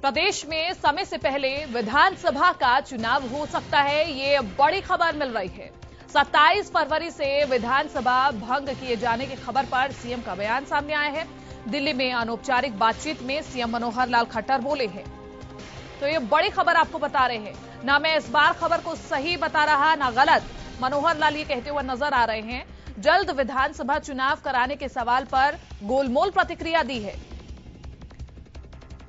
प्रदेश में समय से पहले विधानसभा का चुनाव हो सकता है, ये बड़ी खबर मिल रही है। 27 फरवरी से विधानसभा भंग किए जाने की खबर पर सीएम का बयान सामने आया है। दिल्ली में अनौपचारिक बातचीत में सीएम मनोहर लाल खट्टर बोले हैं, तो ये बड़ी खबर आपको बता रहे हैं। ना मैं इस बार खबर को सही बता रहा ना गलत, मनोहर लाल ये कहते हुए नजर आ रहे हैं। जल्द विधानसभा चुनाव कराने के सवाल पर गोलमोल प्रतिक्रिया दी है।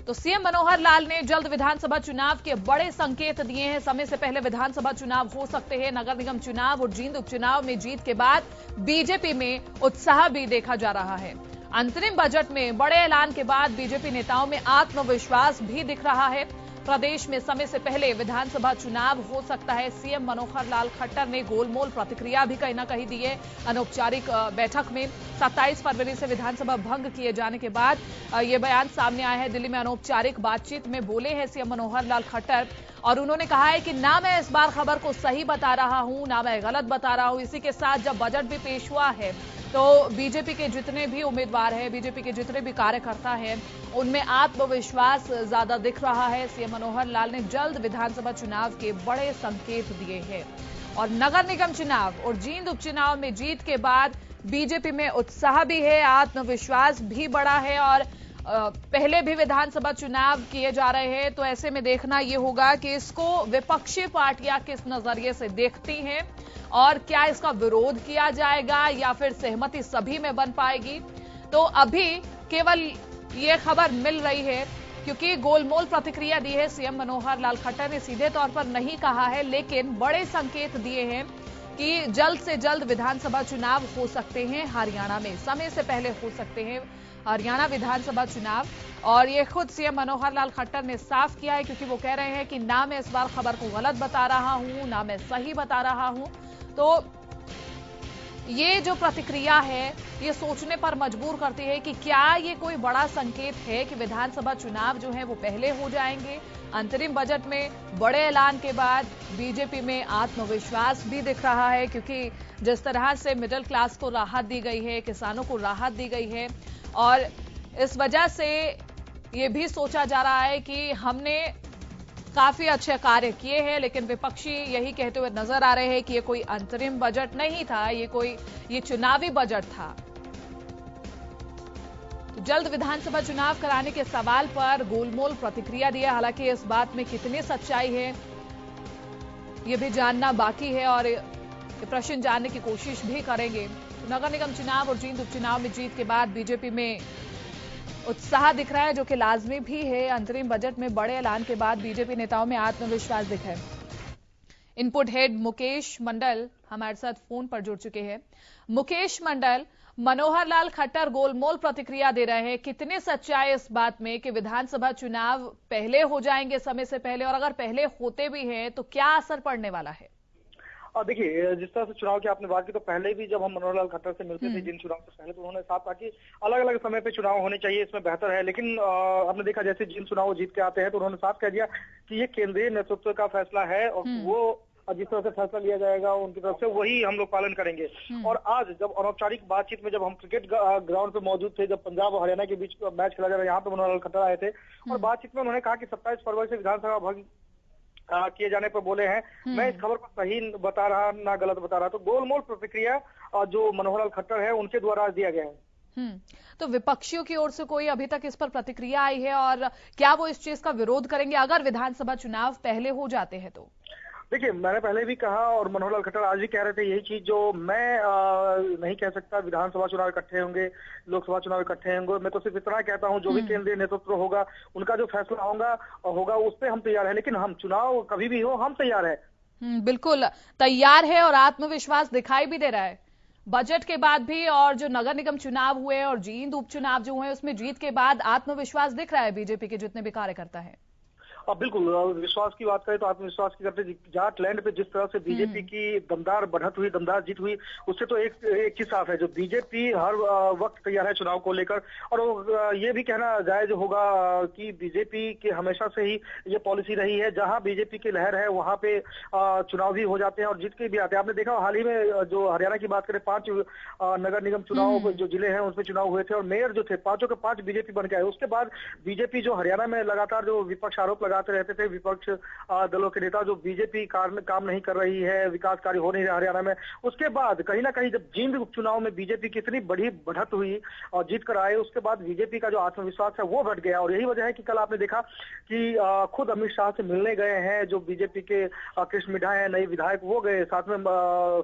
तो सीएम मनोहर लाल ने जल्द विधानसभा चुनाव के बड़े संकेत दिए हैं। समय से पहले विधानसभा चुनाव हो सकते हैं। नगर निगम चुनाव और जींद उपचुनाव में जीत के बाद बीजेपी में उत्साह भी देखा जा रहा है। अंतरिम बजट में बड़े ऐलान के बाद बीजेपी नेताओं में आत्मविश्वास भी दिख रहा है। प्रदेश में समय से पहले विधानसभा चुनाव हो सकता है। सीएम मनोहर लाल खट्टर ने गोलमोल प्रतिक्रिया भी कहीं ना कहीं दी है। अनौपचारिक बैठक में 27 फरवरी से विधानसभा भंग किए जाने के बाद ये बयान सामने आया है। दिल्ली में अनौपचारिक बातचीत में बोले हैं सीएम मनोहर लाल खट्टर और उन्होंने कहा है कि ना मैं इस बार खबर को सही बता रहा हूं, ना मैं गलत बता रहा हूं। इसी के साथ जब बजट भी पेश हुआ है तो बीजेपी के जितने भी उम्मीदवार हैं, बीजेपी के जितने भी कार्यकर्ता हैं, उनमें आत्मविश्वास ज्यादा दिख रहा है। सीएम मनोहर लाल ने जल्द विधानसभा चुनाव के बड़े संकेत दिए हैं और नगर निगम चुनाव और जींद उपचुनाव में जीत के बाद बीजेपी में उत्साह भी है, आत्मविश्वास भी बढ़ा है और पहले भी विधानसभा चुनाव किए जा रहे हैं। तो ऐसे में देखना यह होगा कि इसको विपक्षी पार्टियां किस नजरिए से देखती हैं और क्या इसका विरोध किया जाएगा या फिर सहमति सभी में बन पाएगी। तो अभी केवल ये खबर मिल रही है क्योंकि गोलमोल प्रतिक्रिया दी है सीएम मनोहर लाल खट्टर ने। सीधे तौर पर नहीं कहा है लेकिन बड़े संकेत दिए हैं कि जल्द से जल्द विधानसभा चुनाव हो सकते हैं हरियाणा में, समय से पहले हो सकते हैं हरियाणा विधानसभा चुनाव। और ये खुद सीएम मनोहर लाल खट्टर ने साफ किया है क्योंकि वो कह रहे हैं कि ना मैं इस बार खबर को गलत बता रहा हूं, ना मैं सही बता रहा हूं। तो ये जो प्रतिक्रिया है ये सोचने पर मजबूर करती है कि क्या ये कोई बड़ा संकेत है कि विधानसभा चुनाव जो है वो पहले हो जाएंगे। अंतरिम बजट में बड़े ऐलान के बाद बीजेपी में आत्मविश्वास भी दिख रहा है क्योंकि जिस तरह से मिडिल क्लास को राहत दी गई है, किसानों को राहत दी गई है और इस वजह से ये भी सोचा जा रहा है कि हमने काफी अच्छे कार्य किए हैं। लेकिन विपक्षी यही कहते हुए नजर आ रहे हैं कि ये कोई अंतरिम बजट नहीं था, ये चुनावी बजट था। तो जल्द विधानसभा चुनाव कराने के सवाल पर गोलमोल प्रतिक्रिया दिया। हालांकि इस बात में कितनी सच्चाई है ये भी जानना बाकी है और ये प्रश्न जानने की कोशिश भी करेंगे। तो नगर निगम चुनाव और जींद उपचुनाव में जीत के बाद बीजेपी में उत्साह दिख रहा है जो कि लाजमी भी है। अंतरिम बजट में बड़े ऐलान के बाद बीजेपी नेताओं में आत्मविश्वास दिखा है। इनपुट हेड मुकेश मंडल हमारे साथ फोन पर जुड़ चुके हैं। मुकेश मंडल, मनोहर लाल खट्टर गोलमोल प्रतिक्रिया दे रहे हैं, कितने सच्चाई इस बात में कि विधानसभा चुनाव पहले हो जाएंगे समय से पहले, और अगर पहले होते भी हैं तो क्या असर पड़ने वाला है? और देखिए, जिस तरह से चुनाव की आपने बात की तो पहले भी जब हम मनोहर लाल खट्टर से मिलते थे जिन चुनाव से पहले, तो उन्होंने साफ कहा कि अलग अलग समय पे चुनाव होने चाहिए, इसमें बेहतर है। लेकिन आपने देखा जैसे जिन चुनाव जीत के आते हैं तो उन्होंने साफ कह दिया कि ये केंद्रीय नेतृत्व का फैसला है और वो जिस तरह से फैसला लिया जाएगा उनकी तरफ से वही हम लोग पालन करेंगे। और आज जब अनौपचारिक बातचीत में जब हम क्रिकेट ग्राउंड पे मौजूद थे, जब पंजाब और हरियाणा के बीच मैच खेला जा रहा है, यहाँ पे मनोहर लाल खट्टर आए थे और बातचीत में उन्होंने कहा कि 27 फरवरी से विधानसभा भंग किए जाने पर बोले हैं, मैं इस खबर को सही बता रहा ना गलत बता रहा। तो गोलमोल प्रतिक्रिया जो मनोहर लाल खट्टर है उनके द्वारा दिया गया है। तो विपक्षियों की ओर से कोई अभी तक इस पर प्रतिक्रिया आई है और क्या वो इस चीज का विरोध करेंगे अगर विधानसभा चुनाव पहले हो जाते हैं तो? देखिए, मैंने पहले भी कहा और मनोहर लाल खट्टर आज भी कह रहे थे यही चीज जो मैं नहीं कह सकता। विधानसभा चुनाव इकट्ठे होंगे, लोकसभा चुनाव इकट्ठे होंगे। मैं तो सिर्फ इतना कहता हूं जो भी केंद्रीय नेतृत्व होगा उनका जो फैसला होगा उस पर हम तैयार है। लेकिन हम चुनाव कभी भी हो हम तैयार है। बिल्कुल तैयार है और आत्मविश्वास दिखाई भी दे रहा है बजट के बाद भी। और जो नगर निगम चुनाव हुए और जींद उपचुनाव जो हुए उसमें जीत के बाद आत्मविश्वास दिख रहा है बीजेपी के जितने भी कार्यकर्ता है। बिल्कुल विश्वास की बात करें तो आत्मविश्वास की करते जाटलैंड पे जिस तरह से बीजेपी की दमदार बढ़त हुई, दमदार जीत हुई, उससे तो एक ही साफ है, जो बीजेपी हर वक्त तैयार है चुनाव को लेकर। और ये भी कहना जायज होगा कि बीजेपी की हमेशा से ही ये पॉलिसी रही है, जहां बीजेपी की लहर है वहां पे चुनाव भी हो जाते हैं और जीत के भी आते हैं। आपने देखा हाल ही में जो हरियाणा की बात करें, 5 नगर निगम चुनाव जो जिले हैं उसमें चुनाव हुए थे और मेयर जो थे 5 के 5 बीजेपी बन के आए। उसके बाद बीजेपी जो हरियाणा में लगातार जो विपक्ष आरोप लगाते रहते थे, विपक्ष दलों के नेता, जो बीजेपी काम नहीं कर रही है, विकास कार्य हो नहीं रहा हरियाणा में, उसके बाद कहीं ना कहीं जब जींद उपचुनाव में बीजेपी की इतनी बड़ी बढ़त हुई और जीत कर आए, उसके बाद बीजेपी का जो आत्मविश्वास है वो बढ़ गया। और यही वजह है कि कल आपने देखा कि खुद अमित शाह से मिलने गए हैं जो बीजेपी के कृष्ण मिढा है, नए विधायक, वो गए, साथ में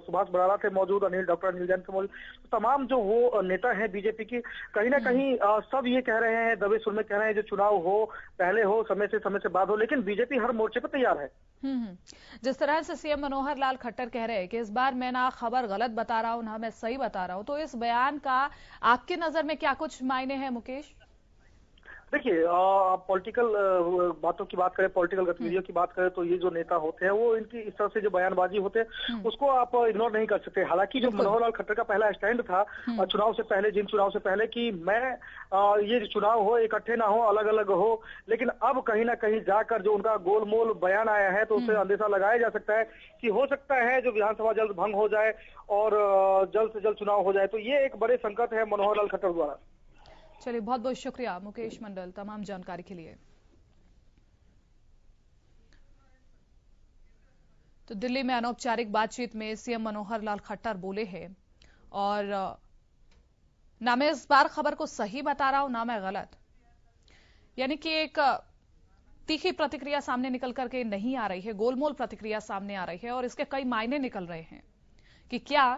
सुभाष बराला थे मौजूद, डॉक्टर अनिल जैन थे मौजूद, तमाम जो वो नेता हैं बीजेपी की, कहीं ना कहीं सब ये कह रहे हैं, दबे सुर में कह रहे हैं, जो चुनाव हो पहले हो, समय से बाद हो, लेकिन बीजेपी हर मोर्चे पर तैयार है। जिस तरह से सीएम मनोहर लाल खट्टर कह रहे हैं कि इस बार मैं ना खबर गलत बता रहा हूं ना मैं सही बता रहा हूं, तो इस बयान का आपकी नजर में क्या कुछ मायने हैं मुकेश? देखिए, पॉलिटिकल बातों की बात करें, पॉलिटिकल गतिविधियों की बात करें, तो ये जो नेता होते हैं वो इनकी इस तरह से जो बयानबाजी होते हैं उसको आप इग्नोर नहीं कर सकते। हालांकि जो मनोहर लाल खट्टर का पहला स्टैंड था चुनाव से पहले, जिन चुनाव से पहले, कि मैं ये चुनाव हो इकट्ठे ना हो, अलग अलग हो, लेकिन अब कहीं ना कहीं जाकर जो उनका गोलमोल बयान आया है तो उससे अंदेशा लगाया जा सकता है कि हो सकता है जो विधानसभा जल्द भंग हो जाए और जल्द से जल्द चुनाव हो जाए। तो ये एक बड़े संकट है मनोहर लाल खट्टर द्वारा। चलिए, बहुत बहुत शुक्रिया मुकेश मंडल तमाम जानकारी के लिए। तो दिल्ली में अनौपचारिक बातचीत में सीएम मनोहर लाल खट्टर बोले हैं और ना मैं इस बार खबर को सही बता रहा हूं ना मैं गलत, यानी कि एक तीखी प्रतिक्रिया सामने निकल करके नहीं आ रही है, गोलमोल प्रतिक्रिया सामने आ रही है और इसके कई मायने निकल रहे हैं कि क्या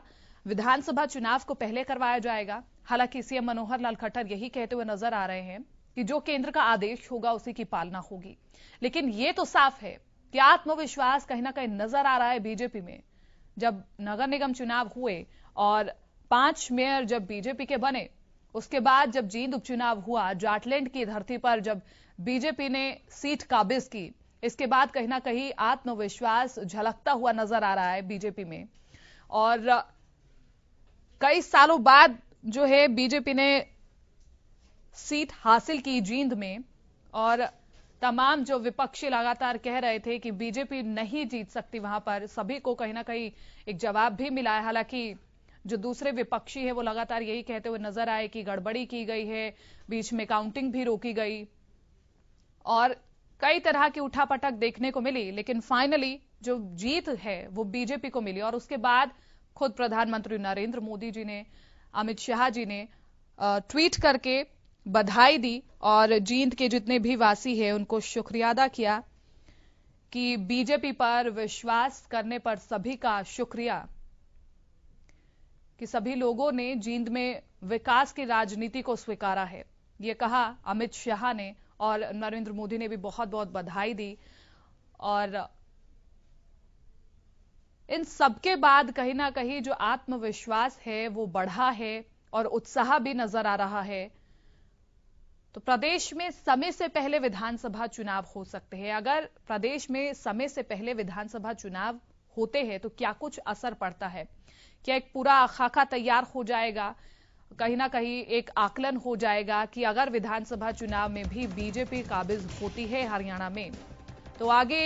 विधानसभा चुनाव को पहले करवाया जाएगा। हालांकि सीएम मनोहर लाल खट्टर यही कहते हुए नजर आ रहे हैं कि जो केंद्र का आदेश होगा उसी की पालना होगी, लेकिन यह तो साफ है कि आत्मविश्वास कहीं ना कहीं नजर आ रहा है बीजेपी में। जब नगर निगम चुनाव हुए और 5 मेयर जब बीजेपी के बने, उसके बाद जब जींद उपचुनाव हुआ, जाटलैंड की धरती पर जब बीजेपी ने सीट काबिज की, इसके बाद कहीं ना कहीं आत्मविश्वास झलकता हुआ नजर आ रहा है बीजेपी में। और कई सालों बाद जो है बीजेपी ने सीट हासिल की जींद में, और तमाम जो विपक्षी लगातार कह रहे थे कि बीजेपी नहीं जीत सकती वहां पर, सभी को कहीं ना कहीं एक जवाब भी मिला है। हालांकि जो दूसरे विपक्षी है वो लगातार यही कहते हुए नजर आए कि गड़बड़ी की गई है, बीच में काउंटिंग भी रोकी गई और कई तरह की उठापटक देखने को मिली, लेकिन फाइनली जो जीत है वो बीजेपी को मिली। और उसके बाद खुद प्रधानमंत्री नरेंद्र मोदी जी ने, अमित शाह जी ने ट्वीट करके बधाई दी और जींद के जितने भी वासी हैं उनको शुक्रिया अदा किया कि बीजेपी पर विश्वास करने पर सभी का शुक्रिया कि सभी लोगों ने जींद में विकास की राजनीति को स्वीकारा है, ये कहा अमित शाह ने। और नरेंद्र मोदी ने भी बहुत बहुत बधाई दी। और इन सबके बाद कहीं ना कहीं जो आत्मविश्वास है वो बढ़ा है और उत्साह भी नजर आ रहा है। तो प्रदेश में समय से पहले विधानसभा चुनाव हो सकते हैं। अगर प्रदेश में समय से पहले विधानसभा चुनाव होते हैं तो क्या कुछ असर पड़ता है? क्या एक पूरा खाका तैयार हो जाएगा? कहीं ना कहीं एक आकलन हो जाएगा कि अगर विधानसभा चुनाव में भी बीजेपी काबिज होती है हरियाणा में, तो आगे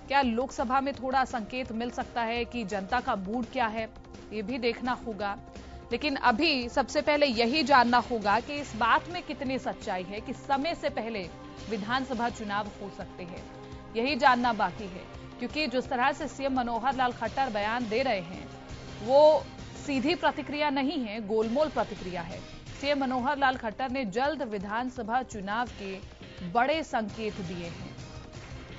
क्या लोकसभा में थोड़ा संकेत मिल सकता है कि जनता का मूड क्या है, ये भी देखना होगा। लेकिन अभी सबसे पहले यही जानना होगा कि इस बात में कितनी सच्चाई है कि समय से पहले विधानसभा चुनाव हो सकते हैं, यही जानना बाकी है। क्योंकि जिस तरह से सीएम मनोहर लाल खट्टर बयान दे रहे हैं वो सीधी प्रतिक्रिया नहीं है, गोलमोल प्रतिक्रिया है। सीएम मनोहर लाल खट्टर ने जल्द विधानसभा चुनाव के बड़े संकेत दिए हैं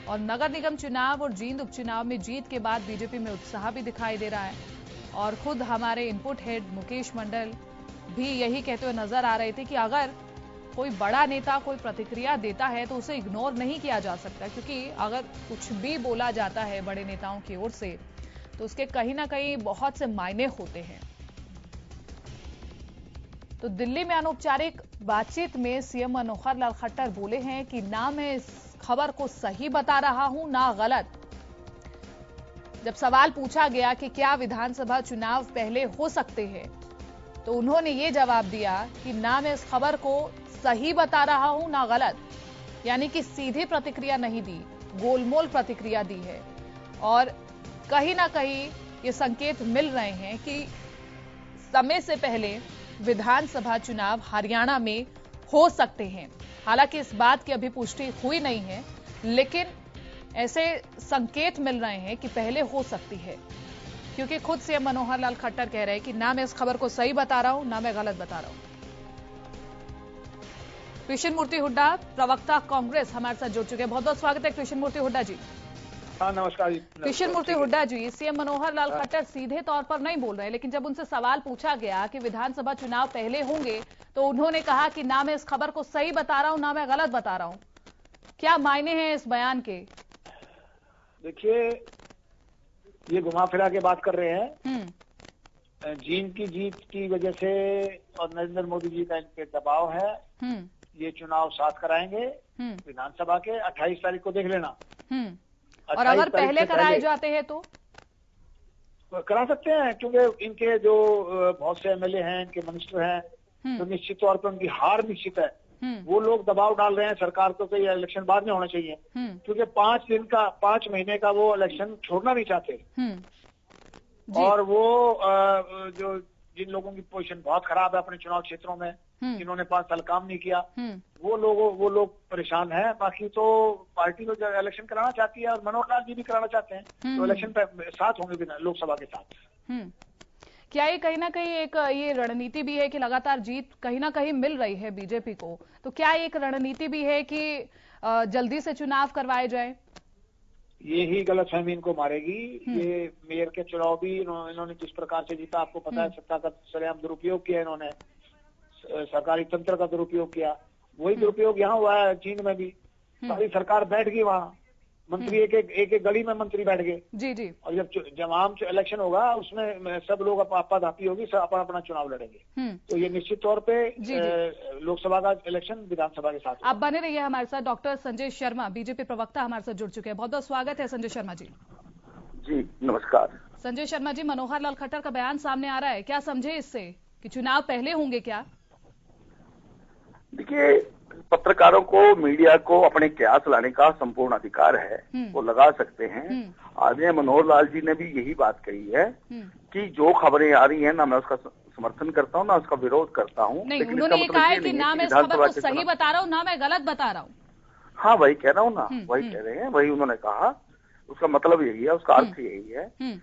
और नगर निगम चुनाव और जींद उपचुनाव में जीत के बाद बीजेपी में उत्साह भी दिखाई दे रहा है। और खुद हमारे इनपुट हेड मुकेश मंडल भी यही कहते हुए नजर आ रहे थे कि अगर कोई बड़ा नेता कोई प्रतिक्रिया देता है तो उसे इग्नोर नहीं किया जा सकता, क्योंकि अगर कुछ भी बोला जाता है बड़े नेताओं की ओर से तो उसके कहीं ना कहीं बहुत से मायने होते हैं। तो दिल्ली में अनौपचारिक बातचीत में सीएम मनोहर लाल खट्टर बोले हैं कि ना मैं इस खबर को सही बता रहा हूं ना गलत। जब सवाल पूछा गया कि क्या विधानसभा चुनाव पहले हो सकते हैं, तो उन्होंने ये जवाब दिया कि ना मैं इस खबर को सही बता रहा हूं ना गलत, यानी कि सीधी प्रतिक्रिया नहीं दी, गोलमोल प्रतिक्रिया दी है। और कहीं ना कहीं ये संकेत मिल रहे हैं कि समय से पहले विधानसभा चुनाव हरियाणा में हो सकते हैं। हालांकि इस बात की अभी पुष्टि हुई नहीं है, लेकिन ऐसे संकेत मिल रहे हैं कि पहले हो सकती है, क्योंकि खुद सीएम मनोहर लाल खट्टर कह रहे हैं कि ना मैं इस खबर को सही बता रहा हूं ना मैं गलत बता रहा हूं। कृष्ण मूर्ति हुड्डा, प्रवक्ता कांग्रेस, हमारे साथ जुड़ चुके हैं। बहुत बहुत स्वागत है कृष्ण मूर्ति हुड्डा जी। हाँ, नमस्कार जी। कृष्ण मूर्ति हुड्डा जी, सीएम मनोहर लाल खट्टर सीधे तौर पर नहीं बोल रहे, लेकिन जब उनसे सवाल पूछा गया कि विधानसभा चुनाव पहले होंगे, तो उन्होंने कहा कि ना मैं इस खबर को सही बता रहा हूं ना मैं गलत बता रहा हूं। क्या मायने हैं इस बयान के? देखिए, ये घुमा फिरा के बात कर रहे हैं। जींद की जीत की वजह से और नरेंद्र मोदी जी का इन पे दबाव है। ये चुनाव साथ कराएंगे विधानसभा के 28 तारीख को, देख लेना। और अगर पहले कराए जाते हैं तो करा सकते हैं, क्योंकि इनके जो बहुत से एमएलए हैं, इनके मिनिस्टर हैं, तो निश्चित तौर पर उनकी हार निश्चित है। वो लोग दबाव डाल रहे हैं सरकार को कि ये इलेक्शन बाद में होना चाहिए, क्योंकि 5 महीने का वो इलेक्शन छोड़ना नहीं चाहते। और वो जो जिन लोगों की पोजीशन बहुत खराब है अपने चुनाव क्षेत्रों में, जिन्होंने 5 साल काम नहीं किया, वो लोग परेशान हैं। बाकी तो पार्टी तो इलेक्शन कराना चाहती है और मनोहर लाल जी भी कराना चाहते हैं, तो इलेक्शन साथ होंगे लोकसभा के साथ। क्या ये कहीं ना कहीं एक ये रणनीति भी है कि लगातार जीत कहीं ना कहीं मिल रही है बीजेपी को, तो क्या एक रणनीति भी है कि जल्दी से चुनाव करवाए जाए? यही गलतफहमी इनको मारेगी। ये मेयर के चुनाव भी इन्होंने जिस प्रकार से जीता, आपको पता है, सत्ता का सरेआम दुरुपयोग किया इन्होंने, सरकारी तंत्र का दुरुपयोग किया। वही दुरुपयोग यहाँ हुआ है जींद में भी। सारी सरकार बैठ गई वहाँ, मंत्री एक गली में मंत्री बैठ गए। जी। और जब आम इलेक्शन होगा उसमें सब लोग आपाधापी होगी, सब अपना अपना चुनाव लड़ेंगे। तो ये निश्चित तौर पे लोकसभा का इलेक्शन विधानसभा के साथ। आप बने रहिए हमारे साथ। डॉक्टर संजय शर्मा, बीजेपी प्रवक्ता, हमारे साथ जुड़ चुके हैं। बहुत बहुत स्वागत है संजय शर्मा जी। जी नमस्कार। संजय शर्मा जी, मनोहर लाल खट्टर का बयान सामने आ रहा है, क्या समझे इससे कि चुनाव पहले होंगे क्या? देखिए, पत्रकारों को, मीडिया को अपने कयास लाने का संपूर्ण अधिकार है, वो लगा सकते हैं। आदरणीय मनोहर लाल जी ने भी यही बात कही है कि जो खबरें आ रही हैं ना मैं उसका समर्थन करता हूँ ना उसका विरोध करता हूँ। लेकिन उन्होंने ये कहा है कि ना मैं इस खबर को सही बता रहा हूँ ना मैं गलत बता रहा हूँ। हाँ, वही कह रहा हूँ ना, वही कह रहे हैं, वही उन्होंने कहा। उसका मतलब यही है, उसका अर्थ यही है।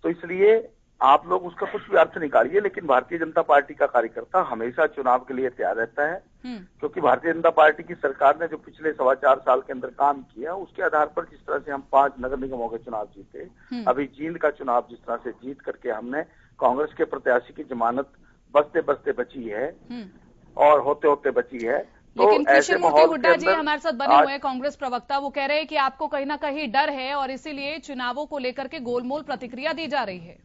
तो इसलिए आप लोग उसका कुछ भी अर्थ निकालिए, लेकिन भारतीय जनता पार्टी का कार्यकर्ता हमेशा चुनाव के लिए तैयार रहता है, क्योंकि भारतीय जनता पार्टी की सरकार ने जो पिछले 4.25 साल के अंदर काम किया, उसके आधार पर जिस तरह से हम 5 नगर निगमों के चुनाव जीते, अभी जींद का चुनाव जिस तरह से जीत करके हमने कांग्रेस के प्रत्याशी की जमानत बचते बचते बची है और होते होते बची है। लेकिन कृष्ण मूर्ति हुड्डा जी हमारे साथ बने हुए हैं, कांग्रेस प्रवक्ता, वो कह रहे हैं कि आपको कहीं ना कहीं डर है और इसीलिए चुनावों को लेकर के गोलमोल प्रतिक्रिया दी जा रही है।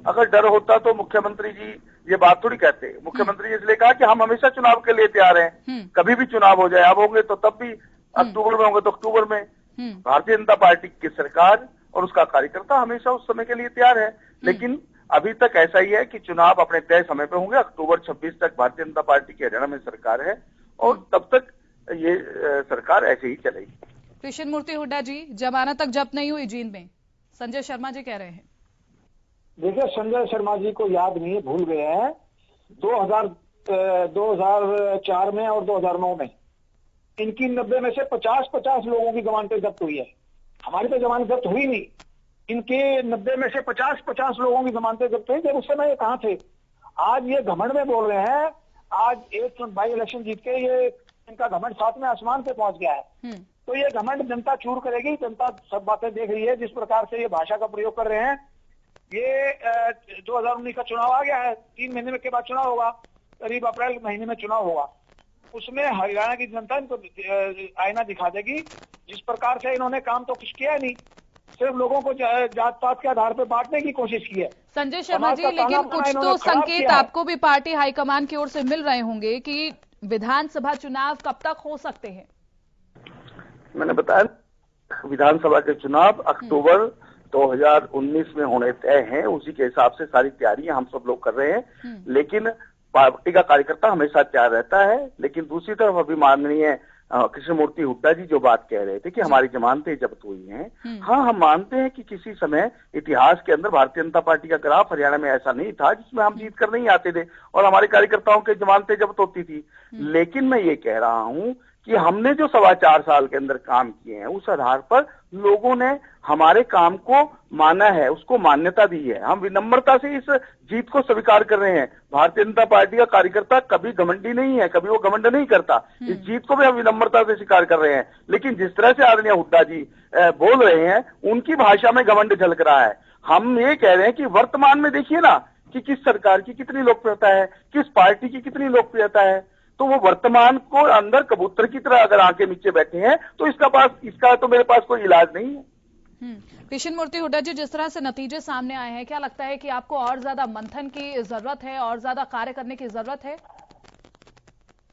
अगर डर होता तो मुख्यमंत्री जी ये बात थोड़ी कहते। मुख्यमंत्री जी इसलिए कहा कि हम हमेशा चुनाव के लिए तैयार हैं, कभी भी चुनाव हो जाए, अब होंगे तो तब भी, अक्टूबर में होंगे तो अक्टूबर में। भारतीय जनता पार्टी की सरकार और उसका कार्यकर्ता हमेशा उस समय के लिए तैयार है। लेकिन अभी तक ऐसा ही है कि चुनाव अपने तय समय पे होंगे। अक्टूबर 26 तक भारतीय जनता पार्टी की हरियाणा में सरकार है और तब तक ये सरकार ऐसे ही चलेगी। कृष्ण मूर्ति हुड्डा जी, जमानत तक जब्त नहीं हुई जींद में, संजय शर्मा जी कह रहे हैं। देखिए, संजय शर्मा जी को याद नहीं है, भूल गए हैं। 2004 में और 2009 में इनकी 90 में से 50 लोगों की जमानतें जब्त हुई है। हमारी तो जमानत जब्त हुई नहीं, इनके 90 में से 50 लोगों की जमानतें जब्त हुई। जब उस समय ये कहाँ थे? आज ये घमंड में बोल रहे हैं। आज एक बाई इलेक्शन जीत के ये इनका घमंड 7वें आसमान पे पहुंच गया है। तो ये घमंड जनता चूर करेगी। जनता सब बातें देख रही है, जिस प्रकार से ये भाषा का प्रयोग कर रहे हैं। ये 2019 का चुनाव आ गया है, 3 महीने के बाद चुनाव होगा, करीब अप्रैल महीने में चुनाव होगा। उसमें हरियाणा की जनता इनको आईना दिखा देगी। जिस प्रकार से इन्होंने काम तो कुछ किया नहीं, सिर्फ लोगों को जात पात के आधार पर बांटने की कोशिश की है। संजय शर्मा जी, लेकिन कुछ तो संकेत आपको भी पार्टी हाईकमान की ओर से मिल रहे होंगे कि विधानसभा चुनाव कब तक हो सकते हैं? मैंने बताया विधानसभा के चुनाव अक्टूबर 2019 में होने तय हैं। उसी के हिसाब से सारी तैयारियां हम सब लोग कर रहे हैं, लेकिन पार्टी का कार्यकर्ता हमेशा तैयार रहता है। लेकिन दूसरी तरफ अभी माननीय कृष्णमूर्ति हुड्डा जी जो बात कह रहे थे कि हमारी जमानतें जब्त हुई हैं, हाँ हम मानते हैं कि किसी समय इतिहास के अंदर भारतीय जनता पार्टी का ग्राफ हरियाणा में ऐसा नहीं था जिसमें हम जीत कर नहीं आते थे और हमारे कार्यकर्ताओं की जमानतें जब्त होती थी। लेकिन मैं ये कह रहा हूं कि हमने जो 4.25 साल के अंदर काम किए हैं उस आधार पर लोगों ने हमारे काम को माना है, उसको मान्यता दी है। हम विनम्रता से इस जीत को स्वीकार कर रहे हैं। भारतीय जनता पार्टी का कार्यकर्ता कभी घमंडी नहीं है, कभी वो घमंड नहीं करता। इस जीत को भी हम विनम्रता से स्वीकार कर रहे हैं। लेकिन जिस तरह से आदरणीय हुड्डा जी बोल रहे हैं उनकी भाषा में घमंड झलक रहा है। हम ये कह रहे हैं कि वर्तमान में देखिए ना कि किस सरकार की कितनी लोकप्रियता है, किस पार्टी की कितनी लोकप्रियता है। तो वो वर्तमान को अंदर कबूतर की तरह अगर आके नीचे बैठे हैं तो इसका तो मेरे पास कोई इलाज नहीं है। कृष्णमूर्ति हुड्डा जी, जिस तरह से नतीजे सामने आए हैं, क्या लगता है कि आपको और ज्यादा मंथन की जरूरत है और ज्यादा कार्य करने की जरूरत है?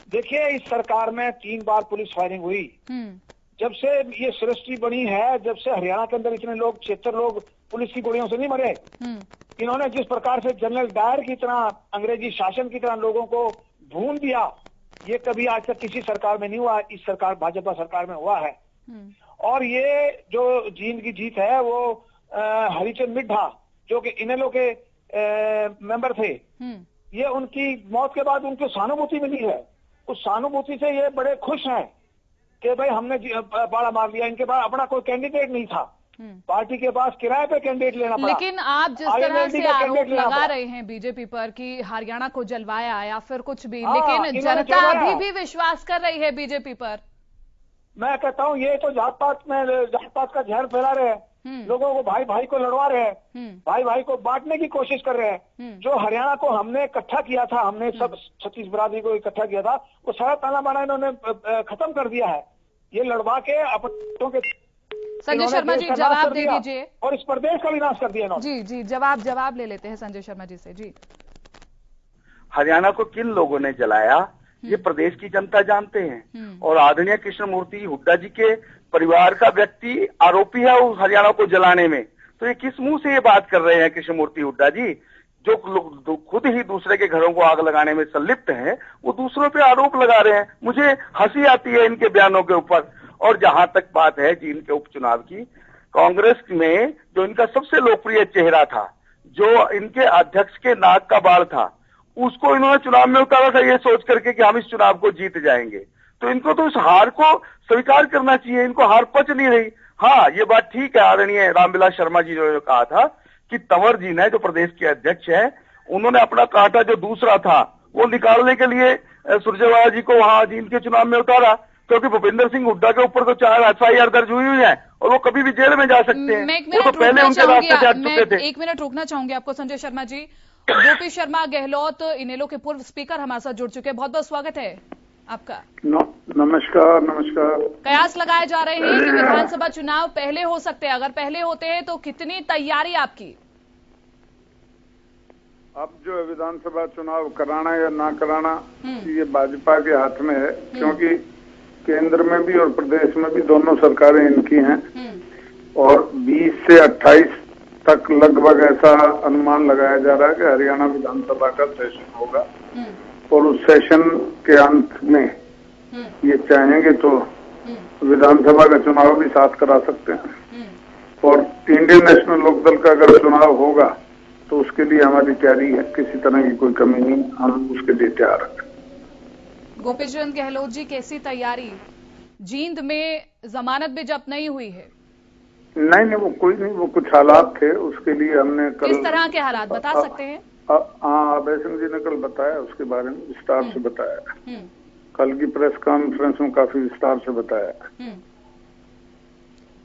देखिए, इस सरकार में 3 बार पुलिस फायरिंग हुई। जब से ये सृष्टि बनी है, जब से हरियाणा के अंदर इतने लोग 76 लोग पुलिस की गोलियों से नहीं मरे। इन्होंने जिस प्रकार से जनरल डायर की तरह, अंग्रेजी शासन की तरह लोगों को भून दिया, ये कभी आज तक किसी सरकार में नहीं हुआ। इस सरकार, भाजपा सरकार में हुआ है। और ये जो जींद की जीत है वो हरिचंद मिड्ढा जो कि इनेलो के मेंबर थे, ये उनकी मौत के बाद उनको सहानुभूति मिली है। उस सहानुभूति से ये बड़े खुश हैं कि भाई हमने बाड़ा मार लिया। इनके पास अपना कोई कैंडिडेट नहीं था, पार्टी के पास किराए पे कैंडिडेट लेना पड़ा। लेकिन आप जिस तरह से आरोप लगा रहे हैं बीजेपी पर कि हरियाणा को जलवाया या फिर कुछ भी, लेकिन जनता अभी भी विश्वास कर रही है बीजेपी पर। मैं कहता हूँ ये तो जात पात का जहर फैला रहे हैं, लोगों को भाई भाई को लड़वा रहे हैं, भाई भाई को बांटने की कोशिश कर रहे हैं। जो हरियाणा को हमने इकट्ठा किया था, हमने सब 36 बरादरी को इकट्ठा किया था, वो सारा ताना बाना इन्होंने खत्म कर दिया है। ये लड़वा के अपनों के। संजय शर्मा जी, जवाब दे दीजिए। और इस प्रदेश का विनाश कर दिया इन्होंने। जी जी, जवाब ले लेते हैं संजय शर्मा जी से। जी, हरियाणा को किन लोगों ने जलाया ये प्रदेश की जनता जानते हैं। और आदरणीय कृष्णमूर्ति हुड्डा जी के परिवार का व्यक्ति आरोपी है उस हरियाणा को जलाने में। तो ये किस मुंह से ये बात कर रहे हैं कृष्णमूर्ति हुड्डा जी, जो खुद ही दूसरे के घरों को आग लगाने में संलिप्त हैं, वो दूसरों पे आरोप लगा रहे हैं। मुझे हंसी आती है इनके बयानों के ऊपर। और जहां तक बात है जींद के उपचुनाव की, कांग्रेस में जो इनका सबसे लोकप्रिय चेहरा था, जो इनके अध्यक्ष के नाक का बाल था, उसको इन्होंने चुनाव में उतारा था ये सोच करके कि हम इस चुनाव को जीत जाएंगे। तो इनको तो इस हार को स्वीकार करना चाहिए, इनको हार पच नहीं रही। हाँ, ये बात ठीक है, आदरणीय रामविलास शर्मा जी जो कहा था कि तंवर जी ने, जो प्रदेश के अध्यक्ष हैं, उन्होंने अपना कांटा जो दूसरा था वो निकालने के लिए सुरजेवाला जी को वहां जींद के चुनाव में उतारा, क्योंकि भूपेंद्र सिंह हुड्डा के ऊपर तो 4 FIR दर्ज हुई है और वो कभी भी जेल में जा सकते हैं। वो तो पहले उनके रास्ते से हट चुके थे। 1 मिनट रोकना चाहूंगी आपको संजय शर्मा जी। गोपी शर्मा गहलोत, इनेलो के पूर्व स्पीकर हमारे साथ जुड़ चुके हैं। बहुत बहुत स्वागत है आपका। नमस्कार। कयास लगाए जा रहे हैं कि विधानसभा चुनाव पहले हो सकते हैं। अगर पहले होते हैं तो कितनी तैयारी आपकी? अब जो विधानसभा चुनाव कराना या ना कराना ये भाजपा के हाथ में है, क्योंकि केंद्र में भी और प्रदेश में भी दोनों सरकारें इनकी हैं। और 20 से 28 तक लगभग ऐसा अनुमान लगाया जा रहा है कि हरियाणा विधानसभा का सेशन होगा। और उस सेशन के अंत में ये चाहेंगे तो विधानसभा का चुनाव भी साथ करा सकते हैं। और इंडियन नेशनल लोकदल का अगर चुनाव होगा तो उसके लिए हमारी तैयारी है, किसी तरह की कोई कमी नहीं, हम उसके लिए तैयार हैं। गोपी चंद गहलोत जी, कैसी तैयारी? जींद में जमानत भी जब्त नहीं हुई है। नहीं, वो कोई नहीं, वो कुछ हालात थे, उसके लिए हमने कल। किस तरह के हालात बता सकते हैं? अभय सिंह जी ने कल बताया, उसके बारे में विस्तार से बताया। कल की प्रेस कॉन्फ्रेंस में काफी विस्तार से बताया।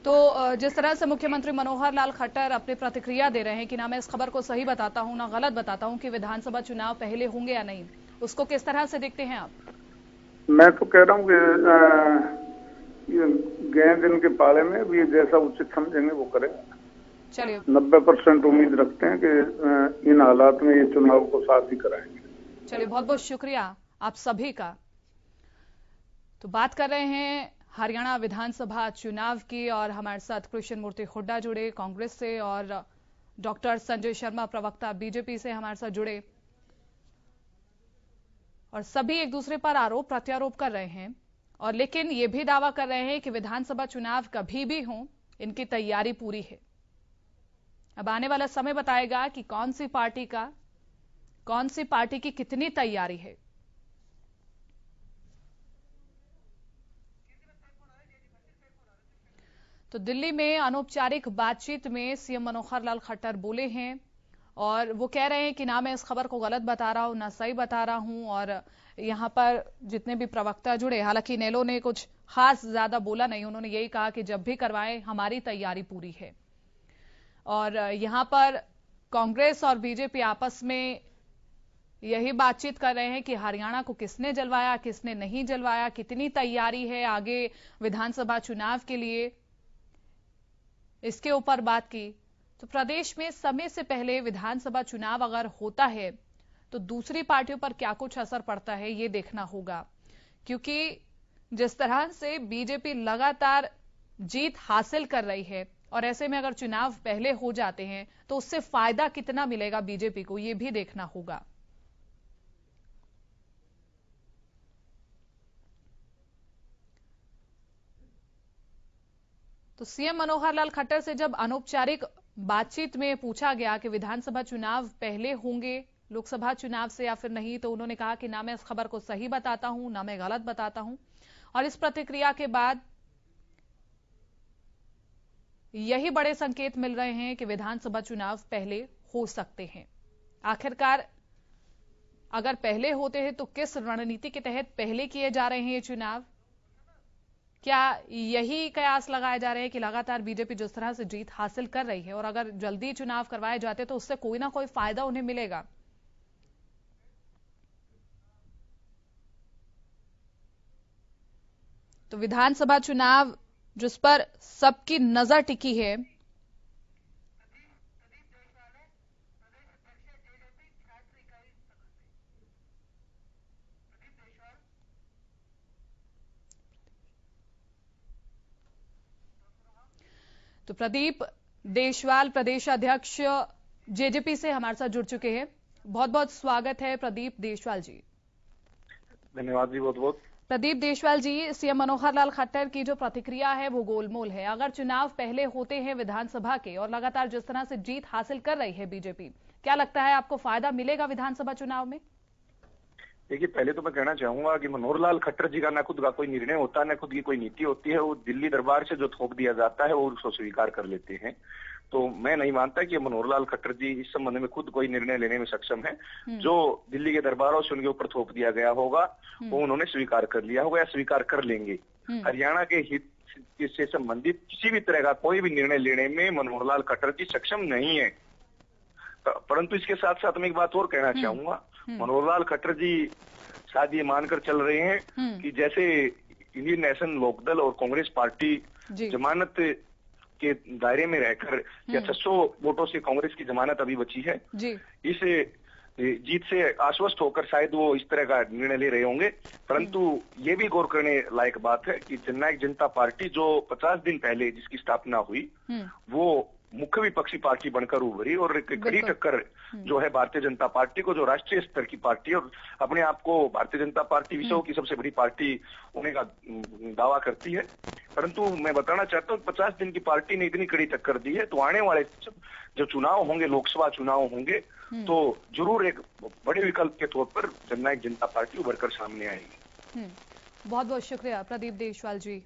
तो जिस तरह से मुख्यमंत्री मनोहर लाल खट्टर अपनी प्रतिक्रिया दे रहे हैं कि ना मैं इस खबर को सही बताता हूं ना गलत बताता हूं कि विधानसभा चुनाव पहले होंगे या नहीं, उसको किस तरह से देखते हैं आप? मैं तो कह रहा हूँ कि गेंद इनके पाले में, भी जैसा उचित समझेंगे वो करें। चलिए 90% उम्मीद रखते हैं कि इन हालात में ये चुनाव को साथ ही कराएंगे। चलिए बहुत बहुत शुक्रिया आप सभी का। तो बात कर रहे हैं हरियाणा विधानसभा चुनाव की और हमारे साथ कृष्ण मूर्ति हुड्डा जुड़े कांग्रेस से और डॉक्टर संजय शर्मा प्रवक्ता बीजेपी से हमारे साथ जुड़े और सभी एक दूसरे पर आरोप प्रत्यारोप कर रहे हैं और लेकिन ये भी दावा कर रहे हैं कि विधानसभा चुनाव कभी भी हो इनकी तैयारी पूरी है। अब आने वाला समय बताएगा कि कौन सी पार्टी की कितनी तैयारी है। तो दिल्ली में अनौपचारिक बातचीत में सीएम मनोहर लाल खट्टर बोले हैं और वो कह रहे हैं कि ना मैं इस खबर को गलत बता रहा हूं ना सही बता रहा हूं और यहां पर जितने भी प्रवक्ता जुड़े, हालांकि नेलो ने कुछ खास ज्यादा बोला नहीं, उन्होंने यही कहा कि जब भी करवाएं हमारी तैयारी पूरी है। और यहां पर कांग्रेस और बीजेपी आपस में यही बातचीत कर रहे हैं कि हरियाणा को किसने जलवाया किसने नहीं जलवाया, कितनी तैयारी है आगे विधानसभा चुनाव के लिए, इसके ऊपर बात की। तो प्रदेश में समय से पहले विधानसभा चुनाव अगर होता है तो दूसरी पार्टियों पर क्या कुछ असर पड़ता है ये देखना होगा, क्योंकि जिस तरह से बीजेपी लगातार जीत हासिल कर रही है और ऐसे में अगर चुनाव पहले हो जाते हैं तो उससे फायदा कितना मिलेगा बीजेपी को ये भी देखना होगा। तो सीएम मनोहर लाल खट्टर से जब अनौपचारिक बातचीत में पूछा गया कि विधानसभा चुनाव पहले होंगे लोकसभा चुनाव से या फिर नहीं, तो उन्होंने कहा कि ना मैं इस खबर को सही बताता हूं ना मैं गलत बताता हूं। और इस प्रतिक्रिया के बाद यही बड़े संकेत मिल रहे हैं कि विधानसभा चुनाव पहले हो सकते हैं। आखिरकार अगर पहले होते हैं तो किस रणनीति के तहत पहले किए जा रहे हैं ये चुनाव? क्या यही कयास लगाए जा रहे हैं कि लगातार बीजेपी जिस तरह से जीत हासिल कर रही है और अगर जल्दी चुनाव करवाए जाते तो उससे कोई ना कोई फायदा उन्हें मिलेगा? तो विधानसभा चुनाव जिस पर सबकी नजर टिकी है, तो प्रदीप देशवाल प्रदेश अध्यक्ष जेजेपी से हमारे साथ जुड़ चुके हैं। बहुत बहुत स्वागत है प्रदीप देशवाल जी। धन्यवाद जी, बहुत बहुत। प्रदीप देशवाल जी, सीएम मनोहर लाल खट्टर की जो प्रतिक्रिया है वो गोलमोल है। अगर चुनाव पहले होते हैं विधानसभा के और लगातार जिस तरह से जीत हासिल कर रही है बीजेपी, क्या लगता है आपको फायदा मिलेगा विधानसभा चुनाव में? देखिए, पहले तो मैं कहना चाहूंगा कि मनोहर लाल खट्टर जी का ना खुद का कोई निर्णय होता है ना खुद की कोई नीति होती है। वो दिल्ली दरबार से जो थोप दिया जाता है वो उसको स्वीकार कर लेते हैं। तो मैं नहीं मानता कि मनोहर लाल खट्टर जी इस संबंध में खुद कोई निर्णय लेने में सक्षम है। जो दिल्ली के दरबारों से उनके ऊपर थोप दिया गया होगा वो उन्होंने स्वीकार कर लिया होगा या स्वीकार कर लेंगे। हरियाणा के हित से संबंधित किसी भी तरह का कोई भी निर्णय लेने में मनोहर लाल खट्टर जी सक्षम नहीं है। परंतु इसके साथ साथ मैं एक बात और कहना चाहूंगा, मनोहर लाल खट्टर जी शायद ये मानकर चल रहे हैं कि जैसे इंडियन नेशनल लोकदल और कांग्रेस पार्टी जमानत के दायरे में रहकर या 600 वोटों से कांग्रेस की जमानत अभी बची है, इस जीत से आश्वस्त होकर शायद वो इस तरह का निर्णय ले रहे होंगे। परंतु ये भी गौर करने लायक बात है कि जननायक जनता पार्टी जो 50 दिन पहले जिसकी स्थापना हुई वो मुख्य विपक्षी पार्टी बनकर उभरी और एक कड़ी टक्कर जो है भारतीय जनता पार्टी को, जो राष्ट्रीय स्तर की पार्टी और अपने आप को भारतीय जनता पार्टी विश्व की सबसे बड़ी पार्टी होने का दावा करती है। परंतु मैं बताना चाहता हूँ 50 दिन की पार्टी ने इतनी कड़ी टक्कर दी है तो आने वाले जो चुनाव होंगे, लोकसभा चुनाव होंगे, तो जरूर एक बड़े विकल्प के तौर पर जननायक जनता पार्टी उभर कर सामने आएगी। बहुत बहुत शुक्रिया प्रदीप देशवाल जी।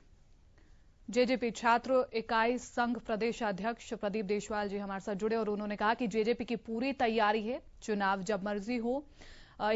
जेजेपी छात्र इकाई संघ प्रदेश अध्यक्ष प्रदीप देशवाल जी हमारे साथ जुड़े और उन्होंने कहा कि जेजेपी की पूरी तैयारी है, चुनाव जब मर्जी हो